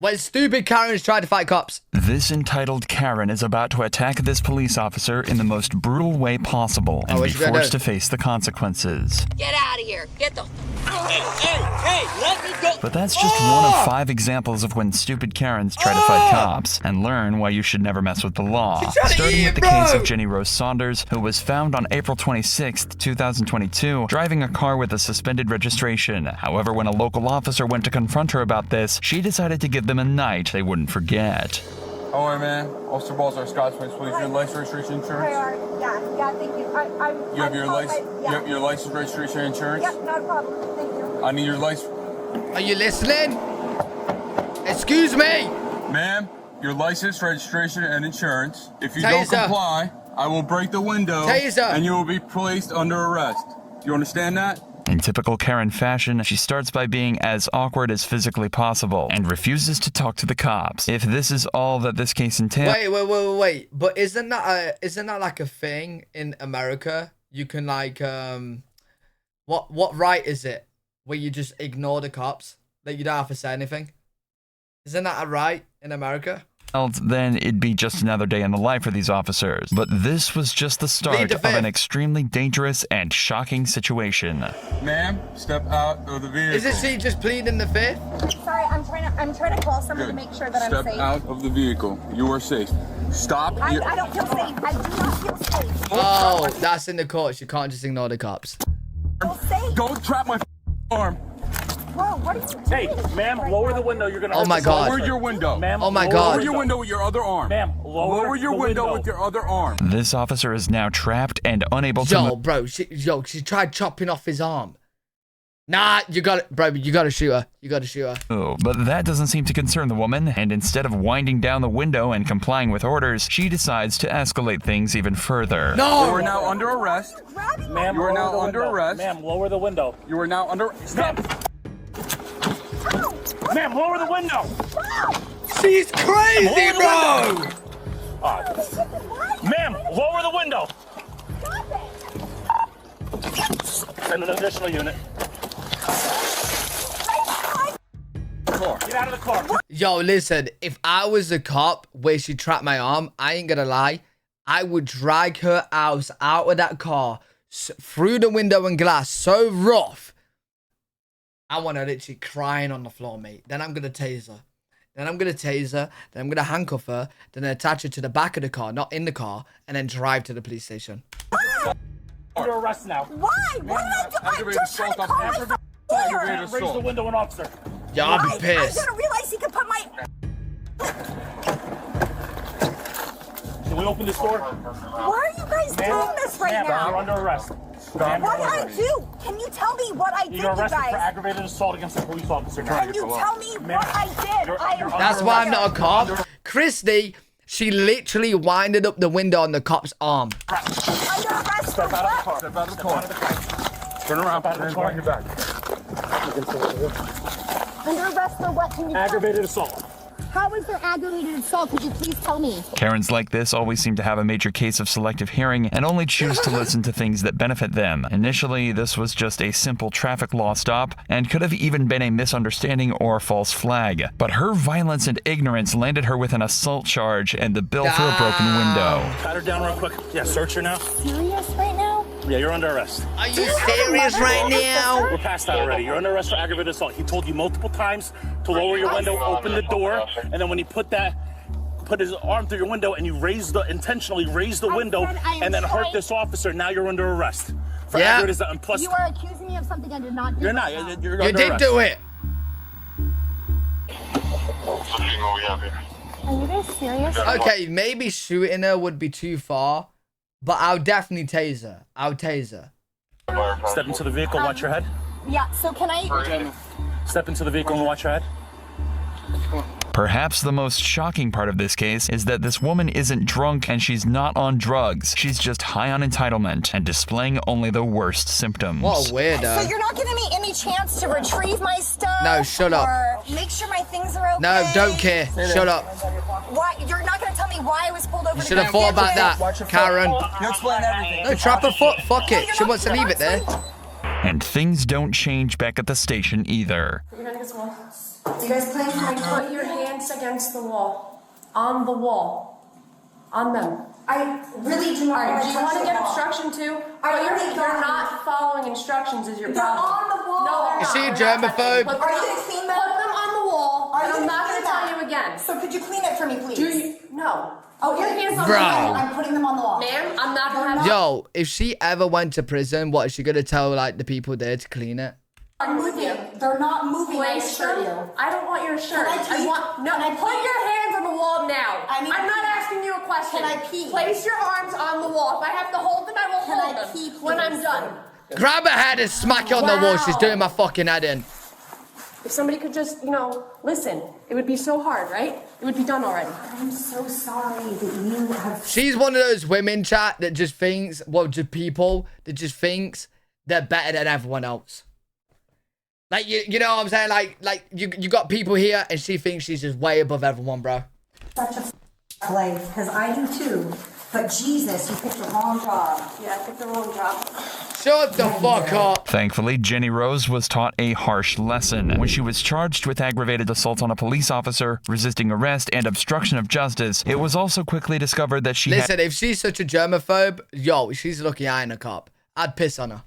When stupid Karens try to fight cops. This entitled Karen is about to attack this police officer in the most brutal way possible and be forced to face the consequences. Get out of here. Get the... Hey, let me go. But that's just one of 5 examples of when stupid Karens try to fight cops and learn why you should never mess with the law. Starting with the case of Jenny Rose Saunders, who was found on April 26, 2022, driving a car with a suspended registration. However, when a local officer went to confront her about this, she decided to give them a night they wouldn't forget. How are you, man? Officer Balls, Scotsman, please. Your license, registration, insurance? Yeah, thank you. You have your license? You have your license, registration, insurance? Yeah, not a problem. Thank you. I need your license. Are you listening? Excuse me. Ma'am, your license, registration, and insurance. If you Taser. don't comply, I will break the window Taser. and you will be placed under arrest. You understand that? In typical Karen fashion, she starts by being as awkward as physically possible and refuses to talk to the cops. If this is all that this case entails... Wait. But isn't that like a thing in America? You can like, what right is it where you just ignore the cops? That you don't have to say anything? Isn't that a right in America? Then it'd be just another day in the life for these officers. But this was just the start of an extremely dangerous and shocking situation. Ma'am, step out of the vehicle. Isn't she just pleading the fifth? Sorry, I'm trying to call someone to make sure that I'm safe. Step out of the vehicle. You are safe. Stop. I don't feel safe. I do not feel safe. Oh, that's in the courts. You can't just ignore the cops. I'm safe. Don't trap my arm. Whoa, what are you doing? Hey, ma'am, lower the window. You're gonna. Oh my God. Lower your window. Ma'am, Oh my God. Lower your window with your other arm. Ma'am, lower your window with your other arm. This officer is now trapped and unable to... Yo, bro, she tried chopping off his arm. Nah, you gotta shoot her. You gotta shoot her. Oh, but that doesn't seem to concern the woman, and instead of winding down the window and complying with orders, she decides to escalate things even further. No! You are now under arrest. Ma'am, You are now lower the under window. arrest. Ma'am, lower the window. You are now under... Stop! Ma'am, lower the window. She's crazy, bro! Ma'am, lower the window. Send an additional unit. Get out of the car. Yo, listen, if I was a cop where she trapped my arm, I ain't gonna lie, I would drag her out of that car, through the window and glass, so rough. I want her literally crying on the floor, mate. Then I'm gonna tase her. Then I'm gonna handcuff her, then attach her to the back of the car, not in the car, and then drive to the police station. Under arrest now. Why? What did I do? I'm just trying to call my lawyer. Raise the window, an officer. Yeah, I'll be I pissed. didn't realize he could put my... Can we open this door? Why are you guys doing this right Ma'am, now? you're under arrest. Ma'am, What did I do? Can you tell me what I did, you're you arrested for guys? aggravated assault against a police officer. Can you tell me what I did? I am That's why I'm not a cop. Christy, she literally winded up the window on the cop's arm. under arrest Step for out of the what? car. Step out of the car. Turn around. Hands behind your back. Under arrest for what? Can you Aggravated assault. How is there aggravated assault? Could you please tell me? Karens like this always seem to have a major case of selective hearing and only choose to listen to things that benefit them. Initially, this was just a simple traffic law stop and could have even been a misunderstanding or false flag. But her violence and ignorance landed her with an assault charge and the bill for a broken window. Pat her down real quick. Yeah, search her now. Serious right now? Yeah, you're under arrest. Are you serious right now? We're past that already. You're under arrest for aggravated assault. He told you multiple times to lower your window, open the door, and then when he put his arm through your window and you intentionally raised the window and then hurt this officer, now you're under arrest. For aggravated assault. And plus, You are accusing me of something I did not do. you're not. You're You under did arrest. do it. Are you guys serious? Okay, maybe shooting her would be too far, but I'll definitely tase her. I'll tase her. Step into the vehicle, watch your head. Yeah, so can I... Step into the vehicle and watch your head. Perhaps the most shocking part of this case is that this woman isn't drunk and she's not on drugs. She's just high on entitlement and displaying only the worst symptoms. What a weirdo. So you're not giving me any chance to retrieve my stuff? No, shut up. Or make sure my things are okay? No, don't care. Shut up. Why? You're not going to tell me why I was pulled over? You should have thought about that, Karen. You explain everything. No, trap her foot. Fuck it. She wants to leave it there. And things don't change back at the station either. You're going to get some You guys playing hide? Put your hands against the wall. On the wall. On them. I really do not. Alright, do you want to get wall. obstruction too? I But already you're got not following instructions is your They're problem. on the wall. No, they're Is not. she a We're not germaphobe? touching them. Are you gonna clean them? Put them on the wall, Are and you I'm gonna not clean going to tell them? you again. So could you clean it for me, please? Do you? No. Oh, Put your hands on Bro. the wall. I'm putting them on the wall. Ma'am, I'm not going to have Yo, if she ever went to prison, what is she gonna tell like the people there to clean it? They're moving. They're not moving. I Place assure them. you. I don't want your shirt. Can I pee? want no. Can I Put pee? your hands on the wall now. I need I'm to not pee. asking you a question. Can I pee? Place your arms on the wall. If I have to hold them, I will Can hold I them pee, when I'm please? done. Grab her head and smack her on the wall. She's Wow. doing my fucking head in. If somebody could just, listen, it would be so hard, right? It would be done already. I'm so sorry that you have. She's one of those women, chat, that just thinks, well, just people that just thinks they're better than everyone else. Like, you know what I'm saying? Like you got people here and she thinks she's just way above everyone, bro. Such a life, because I do too. But Jesus, you picked the wrong job. Yeah, I picked the wrong job. Shut the fuck up. Thankfully, Jenny Rose was taught a harsh lesson. When she was charged with aggravated assault on a police officer, resisting arrest, and obstruction of justice, it was also quickly discovered that she Listen, if she's such a germaphobe, yo, she's lucky I ain't a cop. I'd piss on her.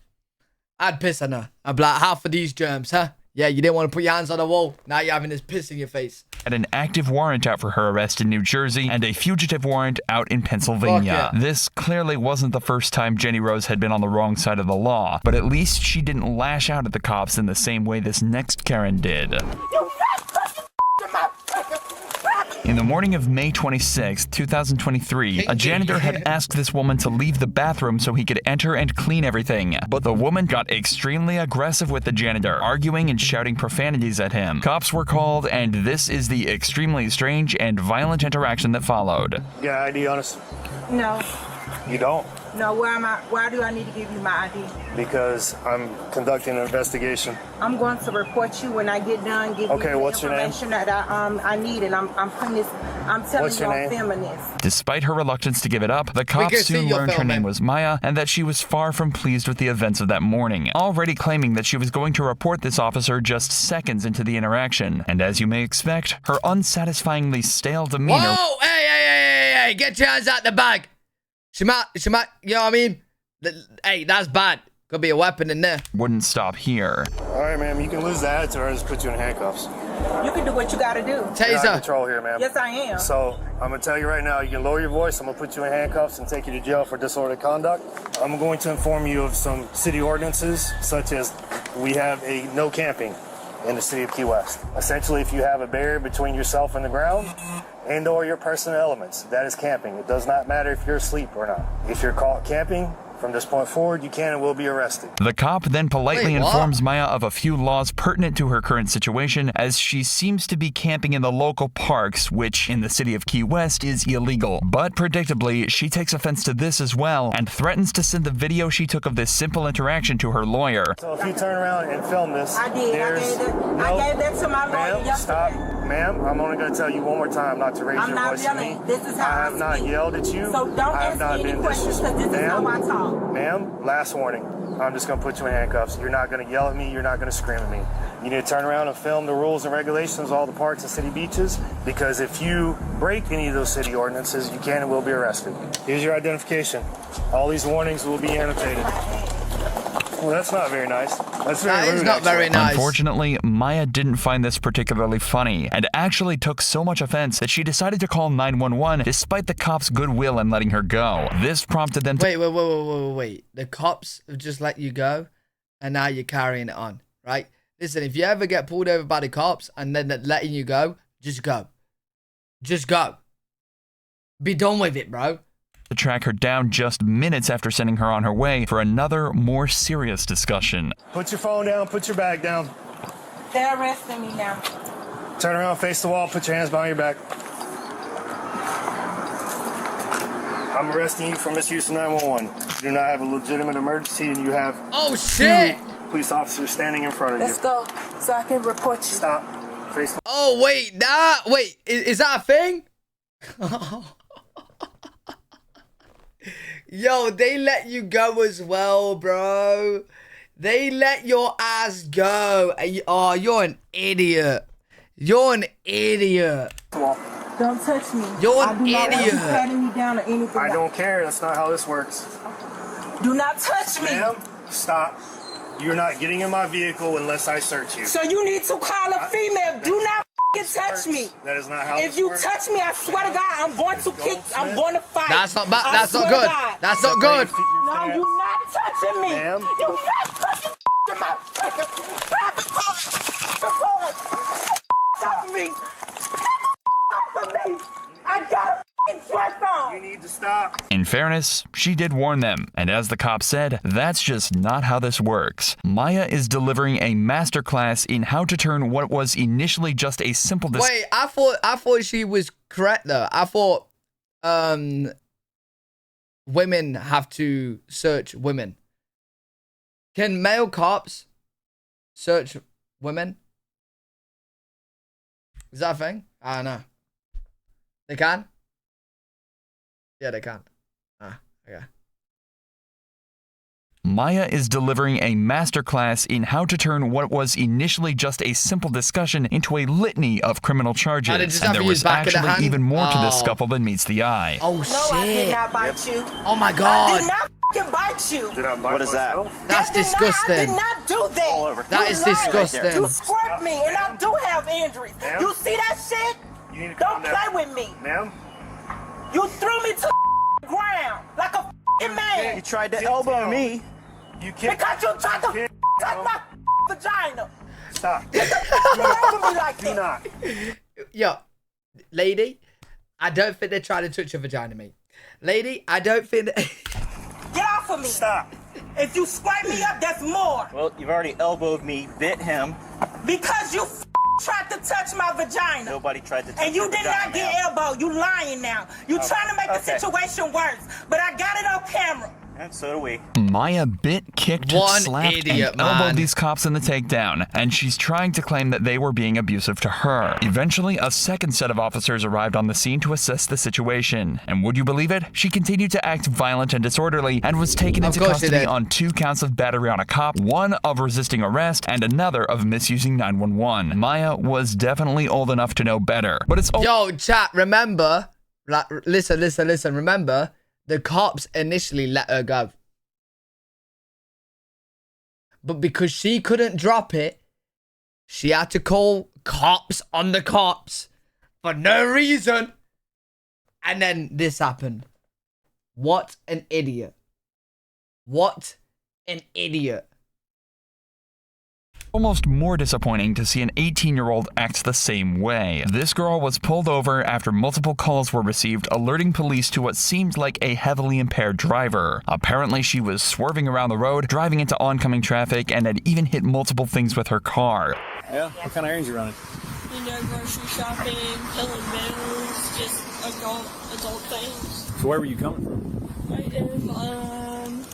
I'd piss on her. I'd be like, half of these germs, huh? Yeah, you didn't want to put your hands on the wall. Now you're having this piss in your face. had an active warrant out for her arrest in New Jersey and a fugitive warrant out in Pennsylvania. Fuck yeah. This clearly wasn't the first time Jenny Rose had been on the wrong side of the law, but at least she didn't lash out at the cops in the same way this next Karen did. In the morning of May 26, 2023, a janitor had asked this woman to leave the bathroom so he could enter and clean everything. But the woman got extremely aggressive with the janitor, arguing and shouting profanities at him. Cops were called, and this is the extremely strange and violent interaction that followed. You got ID on us? No. You don't? No, why do I need to give you my ID? Because I'm conducting an investigation. I'm going to report you when I get done giving Okay, you the what's your name? information that I need, and I'm putting this, I'm telling What's you your I'm name? filming this. Despite her reluctance to give it up, the can cops see soon your learned her filming. name was Maya and that she was far from pleased with the events of that morning, already claiming that she was going to report this officer just seconds into the interaction. And as you may expect, her unsatisfyingly stale demeanor Whoa! Hey! Get your hands out the bag. She might, you know what I mean? Hey, that's bad. Could be a weapon in there. wouldn't stop here. All right, ma'am, you can lose the attitude or I'll just put you in handcuffs. You can do what you got to do. You're not in Taser. control here, ma'am. Yes, I am. So, I'm going to tell you right now, you can lower your voice. I'm going to put you in handcuffs and take you to jail for disorderly conduct. I'm going to inform you of some city ordinances, such as we have a no camping in the city of Key West. Essentially, if you have a barrier between yourself and the ground and or your personal elements, that is camping. It does not matter if you're asleep or not. If you're caught camping, from this point forward, you can and will be arrested. The cop then politely Wait, what? informs Maya of a few laws pertinent to her current situation, as she seems to be camping in the local parks, which in the city of Key West is illegal. But predictably, she takes offense to this as well and threatens to send the video she took of this simple interaction to her lawyer. So if you turn around and film this, I did. I gave that to my lawyer Ma'am, yesterday. stop. Ma'am, I'm only going to tell you one more time not to raise I'm your not voice at me. yelling. This is how I have not speak. yelled at you. So don't I have ask not me any been questions because this is Ma'am, how I talk. Ma'am, last warning. I'm just going to put you in handcuffs. You're not going to yell at me. You're not going to scream at me. You need to turn around and film the rules and regulations of all the parks and city beaches, because if you break any of those city ordinances, you can and will be arrested. Here's your identification. All these warnings will be annotated. Well, that's not very nice. That's very That rude, is not actually. very nice. Unfortunately, Maya didn't find this particularly funny and actually took so much offense that she decided to call 911 despite the cops' goodwill in letting her go. This prompted them to Wait. The cops have just let you go, and now you're carrying it on, right? Listen, if you ever get pulled over by the cops and then they're letting you go, just go. Just go. Be done with it, bro. track her down just minutes after sending her on her way for another, more serious discussion. Put your phone down. Put your bag down. They're arresting me now. Turn around, face the wall, put your hands behind your back. I'm arresting you for misusing 911. You do not have a legitimate emergency and you have Oh, shit! police officers standing in front of Let's you. go so I can report you. Stop. Face the Oh, wait, is that a thing? Yo, they let you go as well, bro. They let your ass go. Oh, you're an idiot. You're an idiot. Don't touch me. You're I an do not want you idiot. patting me down or anything. I don't care. That's not how this works. Do not touch me. Ma'am, stop. You're not getting in my vehicle unless I search you. So you need to call a female. Do not touch me. That is not how If this you works. touch me, I swear to God, I'm going to kick. I'm going to fight. That's not bad. I That's not swear to good. God. That's not good. No, you're not touching me. Ma'am. You're not touching my Stop me. Stop me. I got a dress on. You need to stop. In fairness, she did warn them, and as the cop said, that's just not how this works. Maya is delivering a masterclass in how to turn what was initially just a simple Wait, I thought she was correct though. I thought women have to search women. Can male cops search women? Is that a thing? I don't know. They can? Yeah, they can. Ah, okay. Maya is delivering a masterclass in how to turn what was initially just a simple discussion into a litany of criminal charges. Oh, they just And have there to use was back of the actually hand? even more to this Oh. scuffle than meets the eye. Oh No, I did shit. not bite you. Oh my I god. did not fucking bite you. Did I bite What is that? myself? That's I did disgusting. not do that. All over. That You is lied. disgusting. You squirt me, and I do have injuries. Ma'am? You see that shit? You need to Don't calm down. play with me. Ma'am? You threw me to the ground like a fucking man. You tried to elbow me. You can't. Because you tried to can't- touch my vagina. Stop. Get the fuck away from me like Do that. not. Yo, lady, I don't think they're trying to touch your vagina, mate. Lady, I don't think that... Get off of me. Stop. If you swipe me up, that's more. Well, you've already elbowed me, bit him. Because you tried to touch my vagina. Nobody tried to touch And you your did vagina, not get ma'am. elbowed. You lying now. You trying to make the Okay. situation worse. But I got it on camera. And so do we. Maya bit, kicked, One slapped, idiot, and elbowed man. these cops in the takedown, and she's trying to claim that they were being abusive to her. Eventually, a second set of officers arrived on the scene to assess the situation, and would you believe it? She continued to act violent and disorderly and was taken Of into course she custody did. on 2 counts of battery on a cop, 1 of resisting arrest, and another of misusing 911. Maya was definitely old enough to know better, but it's Yo, chat, remember, like, listen, remember, the cops initially let her go. But because she couldn't drop it, she had to call cops on the cops for no reason. And then this happened. What an idiot. What an idiot. almost more disappointing to see an 18-year-old act the same way. This girl was pulled over after multiple calls were received alerting police to what seemed like a heavily impaired driver. Apparently, she was swerving around the road, driving into oncoming traffic, and had even hit multiple things with her car. Yeah? What kind of errands you running? You know, grocery shopping, filling bills, just adult things. So where were you coming from? I am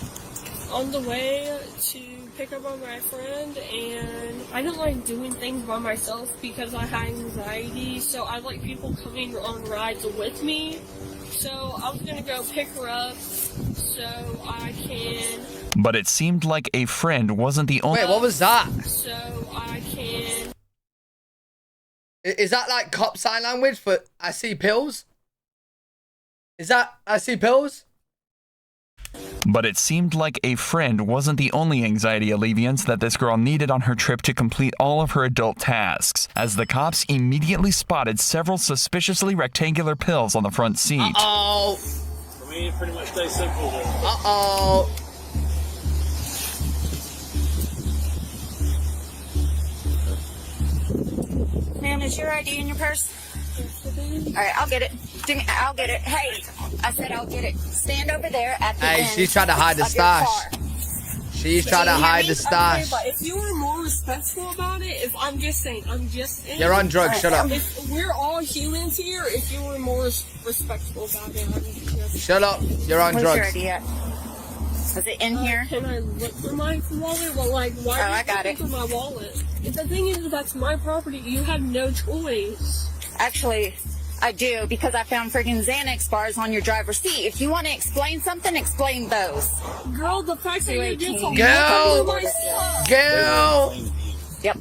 on the way to pick up on my friend, and I don't like doing things by myself because I have anxiety, so I like people coming on rides with me. So I was gonna go pick her up so I can. But it seemed like a friend wasn't the only. Wait, what was that? So I can. Is that like cop sign language for I see pills? Is that I see pills? But it seemed like a friend wasn't the only anxiety alleviance that this girl needed on her trip to complete all of her adult tasks, as the cops immediately spotted several suspiciously rectangular pills on the front seat. Uh-oh. For me, it pretty much stays simple. Uh-oh. Ma'am, is your ID in your purse? All right, I'll get it. I'll get it. Hey, I said I'll get it. Stand over there at the Hey, end she's trying to hide the of your stash. car. She's trying to hide the stash. Okay, but if you were more respectful about it, if I'm just saying, You're on drugs, shut up. If we're all humans here, if you were more respectful about it, I'm just... Shut up, you're on Where's your drugs. ID at? Is it in here? Can I look for my wallet? Well, like, why Oh, are I you got looking it. for my wallet? If the thing is, that's my property. You have no choice. Actually, I do, because I found friggin' Xanax bars on your driver's seat. If you want to explain something, explain those. Girl, the fact that you just Girl! my stuff. Girl! Yep.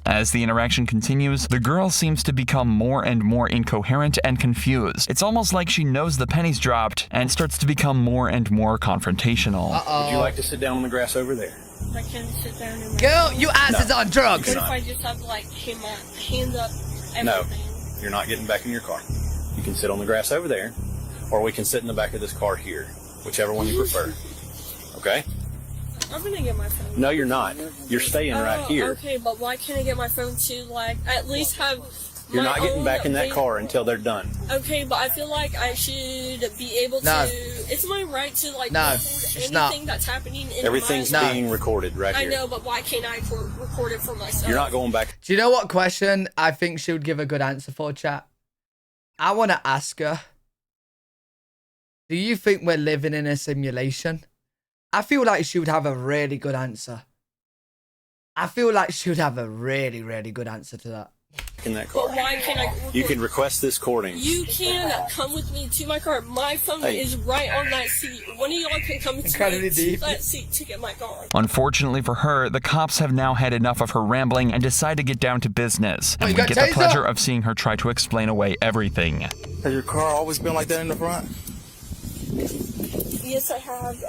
As the interaction continues, the girl seems to become more and more incoherent and confused. It's almost like she knows the pennies dropped and starts to become more and more confrontational. Would you like to sit down on the grass over there? I can sit down and Girl, you ass is on drugs. What if I just have like hands up everything? No, you're not getting back in your car. You can sit on the grass over there, or we can sit in the back of this car here, whichever one you prefer. Okay? I'm gonna get my phone. No, you're not. You're staying right here. Okay, but why can't I get my phone to like at least have? You're not getting back in that car until they're done. Okay, but I feel like I should be able to. It's my right to like record anything that's happening in Everything's being recorded right here. I know, but why can't I record it for myself? You're not going back. Do you know what question I think she would give a good answer for, chat? I want to ask her, do you think we're living in a simulation? I feel like she would have a really good answer. I feel like she would have a really, really good answer to that. In that car. But why can't I record? You can request this recording. You can come with me to my car. My phone is right on that seat. One of y'all can come to that seat to get my car. Unfortunately for her, the cops have now had enough of her rambling and decide to get down to business. And we get the pleasure of seeing her try to explain away everything. Has your car always been like that in the front? Yes, I have.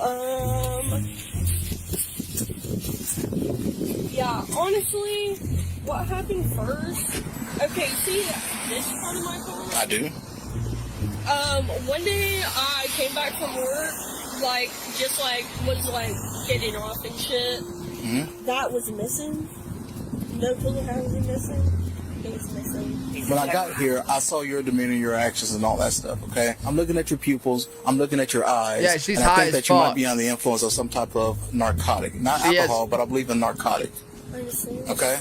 Yeah, honestly, what happened first? Okay, see this part of my car? I do. One day I came back from work, like, just like, was like getting off and shit. Mm-hmm. That was missing. No pillow housing missing. It was missing. When I got here, I saw your demeanor, your actions, and all that stuff, okay? I'm looking at your pupils. I'm looking at your eyes. Yeah, she's and I high think that you might be under the influence of some type of narcotic. Not alcohol, but I believe in narcotic. Okay?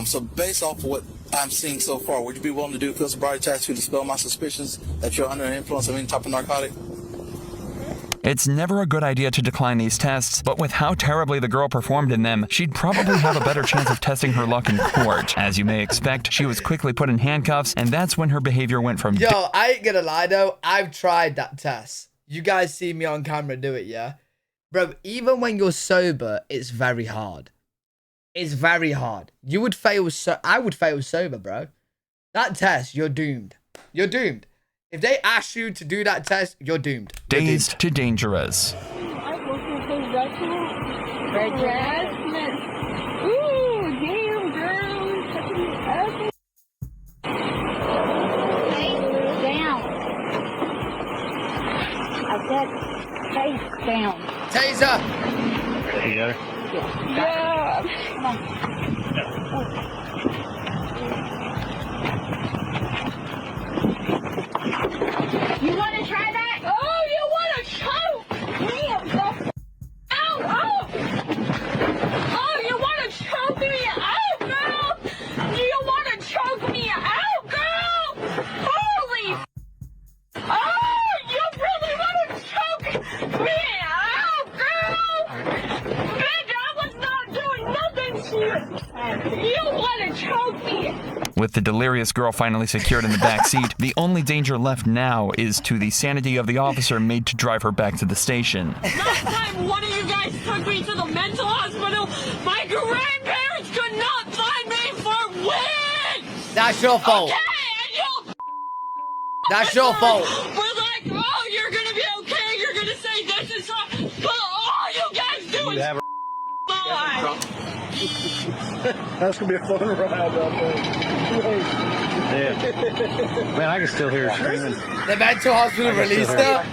So based off of what I'm seeing so far, would you be willing to do a field sobriety test to dispel my suspicions that you're under the influence of any type of narcotic? It's never a good idea to decline these tests, but with how terribly the girl performed in them, she'd probably have a better chance of testing her luck in court. As you may expect, she was quickly put in handcuffs, and that's when her behavior went from... Yo, I ain't gonna lie though, I've tried that test. You guys see me on camera do it, yeah? Bro, even when you're sober, it's very hard. It's very hard. You would fail I would fail sober, bro. That test, you're doomed. You're doomed. If they ask you to do that test, you're doomed. Dazed to dangerous. Harassment. Ooh, damn, girl. Face down. I said face down. Taser. You got her? Yeah. Come on. You want to try that? Oh, you want to choke me the out? Oh, you want to choke me out, girl? You want to choke me out, girl? Holy! Oh, you really want to choke me out, girl? Bitch, I was not doing nothing to you. You want to choke me? With the delirious girl finally secured in the back seat, the only danger left now is to the sanity of the officer made to drive her back to the station. Last time one of you guys took me to the mental hospital, my grandparents could not find me for weeks! That's your fault. Okay, and you That's your fault. We're like, oh, you're gonna be okay, you're gonna say this is hard, but all you guys do is lie. That's gonna be a fun ride out there. Yeah. Man, I can still hear her screaming. The mental hospital released her.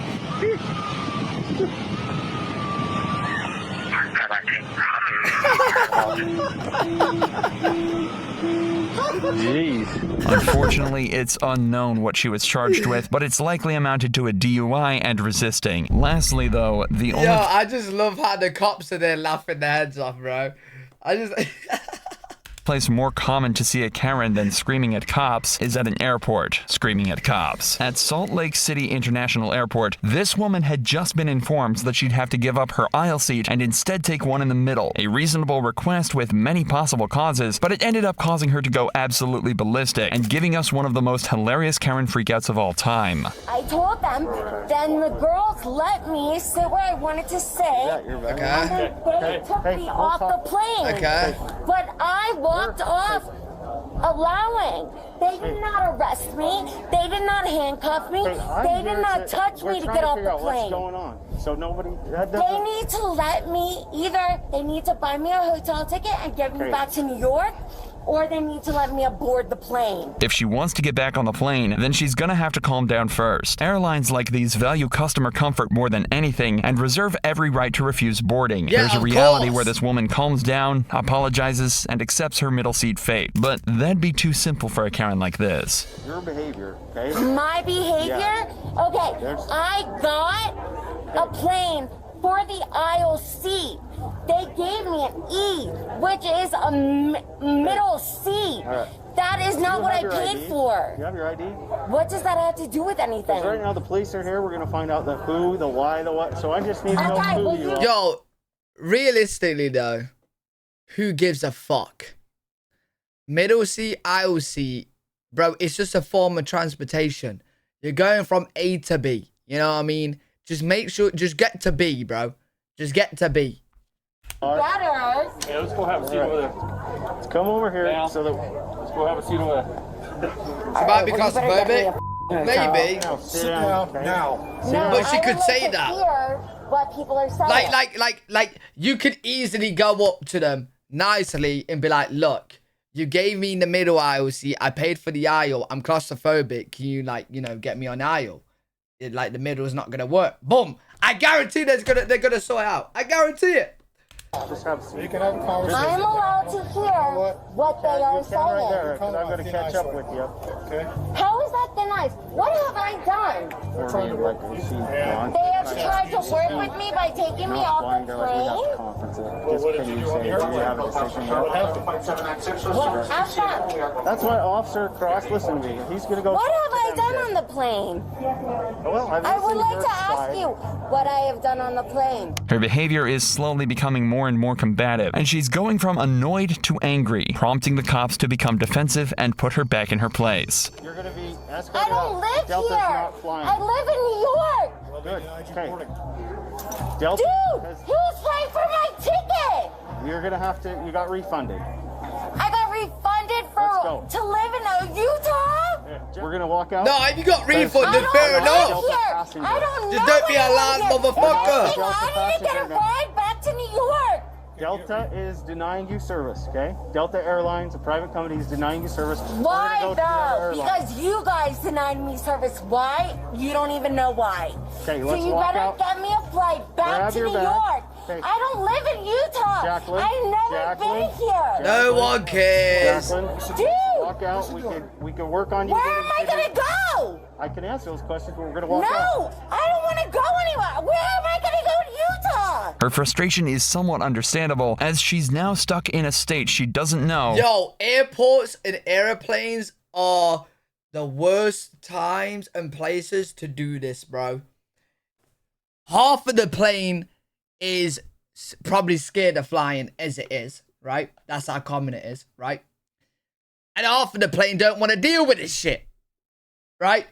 Jeez. Unfortunately, it's unknown what she was charged with, but it's likely amounted to a DUI and resisting. Lastly, though, the only... Yo, I just love how the cops are there laughing their heads off, bro. I just... place more common to see a Karen than screaming at cops is at an airport, screaming at cops. At Salt Lake City International Airport, this woman had just been informed that she'd have to give up her aisle seat and instead take one in the middle. A reasonable request with many possible causes, but it ended up causing her to go absolutely ballistic and giving us one of the most hilarious Karen freakouts of all time. I told them, then the girls let me sit where I wanted to sit. Okay. And then they took me off the plane. Okay. but I walked off allowing. They did not arrest me. They did not handcuff me. They did not touch me to get off the plane. What's going on? So nobody... They need to let me, either they need to buy me a hotel ticket and get me back to New York, or they need to let me aboard the plane. If she wants to get back on the plane, then she's gonna have to calm down first. Airlines like these value customer comfort more than anything and reserve every right to refuse boarding. Yeah, There's a reality where this woman calms down, apologizes, and accepts her middle seat fate. But that'd be too simple for a Karen like this. Your behavior, okay? My behavior? Yeah. Okay, I got a plane for the aisle seat. They gave me an E, which is a middle seat. Right. That is not what I paid for. You have your ID? What does that have to do with anything? Right now the police are here. We're going to find out the who, the why, the what. So I just need to know who you are. Yo, realistically though, who gives a fuck? Middle seat, aisle seat, bro, it's just a form of transportation. You're going from A to B. You know what I mean? Just make sure, just get to B, bro. Just get to B. Better. Yeah, let's go have a seat over there. Let's come over here so that let's go have a seat over there. She might be claustrophobic. Maybe. Sit down now. But she could say that. Hear what people are saying. Like, you could easily go up to them nicely and be like, look, you gave me the middle aisle seat. I paid for the aisle. I'm claustrophobic. Can you, like, you know, get me on the aisle? Like, the middle is not going to work. Boom. I guarantee they're gonna sort it out. I guarantee it. Just have a seat. You can have a conversation. I'm allowed to hear what they are saying. Right there, because I'm going to catch up with you. Okay. How is that thin ice? What have I done? We're trying to work with you. They have tried to work with me by taking me off the plane? What? Ask them. That's why Officer Cross, listen to me. He's going to go. What have I done on the plane? Well, I would like to ask you what I have done on the plane. Her behavior is slowly becoming more and more combative, and she's going from annoyed to angry, prompting the cops to become defensive and put her back in her place. You're going to be escorted I don't live Delta's here. Not flying. I live in New York. Well, good. Okay. Delta. Dude, who's paying for my ticket? You're going to have to, you got refunded. I got refunded to live in Utah? We're going to walk out. No, if you got refunded, fair enough. I don't know. Just don't be a loud motherfucker. I need to get a ride back to New York. Delta is denying you service, okay? Delta Airlines, a private company, is denying you service. Why though? Because you guys denied me service. Why? You don't even know why. Okay, so let's you walk better out. get me a flight back to New York. Okay. I don't live in Utah. Jacqueline, I've never been here. No one cares. Jacqueline, Dude! walk out. We can work on you. Where am I gonna go? I can answer those questions, but we're gonna walk out. No, I don't want to go anywhere. Where am I gonna go in Utah? Her frustration is somewhat understandable, as she's now stuck in a state she doesn't know. Yo, airports and airplanes are the worst times and places to do this, bro. Half of the plane is probably scared of flying as it is, right? That's how common it is, right? And half of the plane don't want to deal with this shit, right?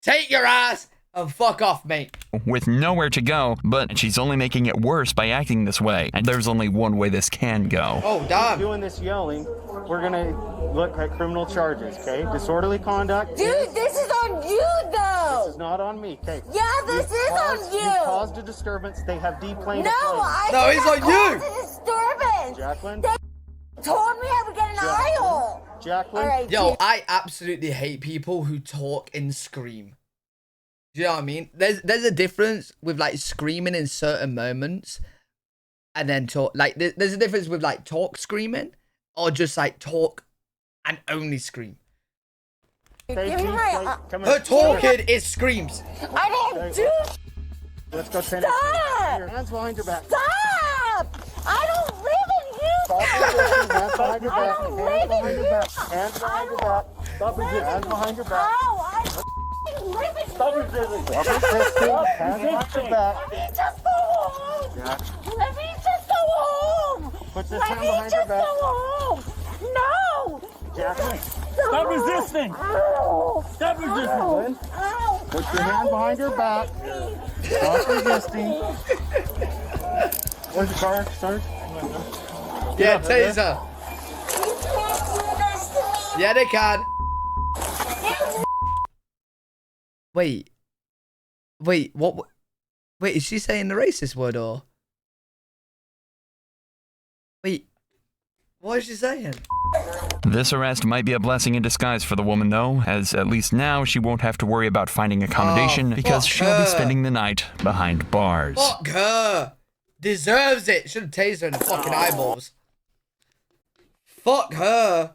Take your ass and fuck off, mate. With nowhere to go, but she's only making it worse by acting this way. And there's only one way this can go. Oh, damn. Doing this yelling, we're gonna look at criminal charges, okay? Disorderly conduct. Dude, this is on you, though. This is not on me, okay? Yeah, this is on you. You caused a disturbance. They have deplaned No, a plane. No, it's on you. A disturbance. Jacqueline. They told me I would get an aisle. Jacqueline. All right, Yo, I absolutely hate people who talk and scream. Do you know what I mean? There's a difference with like screaming in certain moments and then talk. Like there's a difference with like talk screaming or just like talk and only scream. Her talking is screams. I don't do. Let's go. Stop! Your hands behind your back. Stop! I don't live in Utah. Hands behind your back. Hands behind your back. Hands behind your back. Stop resisting. Hands behind your back. Live in Stop resisting. Stop resisting. Hands behind your back. Let me just go home. Let me just go home. Put this hand behind your back. Let me just go home. No. Jacqueline. Stop resisting. Stop resisting. Put your hand behind your back. Stop resisting. Where's the car, sir? Yeah, taser. Yeah, they can. Wait, what? Wait, is she saying the racist word or? Wait, what is she saying? This arrest might be a blessing in disguise for the woman, though, as at least now she won't have to worry about finding accommodation because she'll be spending the night behind bars. Fuck her. Deserves it. Should have tased her in the fucking eyeballs. Fuck her.